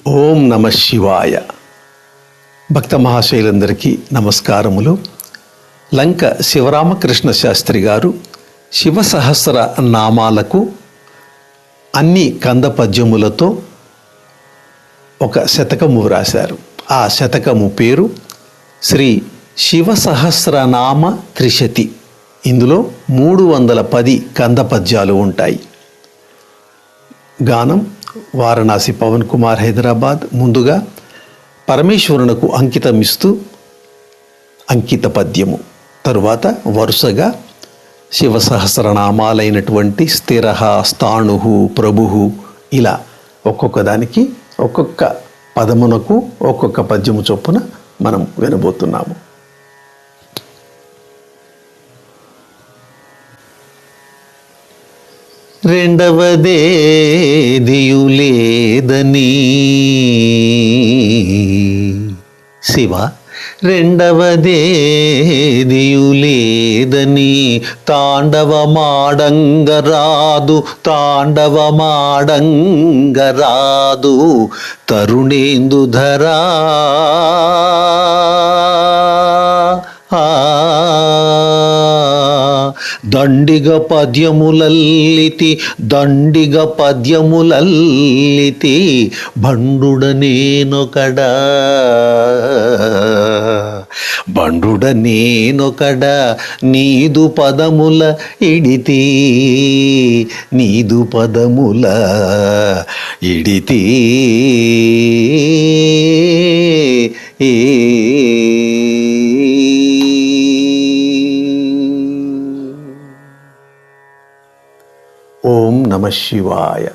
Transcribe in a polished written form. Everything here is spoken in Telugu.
ఓం నమ శివాయ. భక్త మహాశైలందరికీ నమస్కారములు. లంక శివరామకృష్ణ శాస్త్రి గారు శివసహస్ర నామాలకు అన్ని కంద పద్యములతో ఒక శతకము వ్రాశారు. ఆ శతకము పేరు శ్రీ శివసహస్రనామ త్రిశతి. ఇందులో 310 కంద పద్యాలు ఉంటాయి. గానం వారణాసి పవన్ కుమార్, హైదరాబాద్. ముందుగా పరమేశ్వరునకు అంకితమిస్తూ అంకిత పద్యము, తరువాత వరుసగా శివసహస్రనామాలైనటువంటి స్థిర, స్థాణు, ప్రభు, ఇలా ఒక్కొక్క దానికి ఒక్కొక్క పదమునకు ఒక్కొక్క పద్యము చొప్పున మనం వినబోతున్నాము. రెండవదేదియులేదని శివ, రెండవదేదియులేదని తాండవమాడంగరాదు, తాండవమాడంగరాదు తరుణేందుధరా. దండిగ పద్యములల్లితి, దండిగ పద్యములల్లితి బండుడనేనొకడా, బండుడనేనొకడా నీదు పదముల ఇడితి, నీదు పదముల ఇడితి. ఓం నమ శివాయ.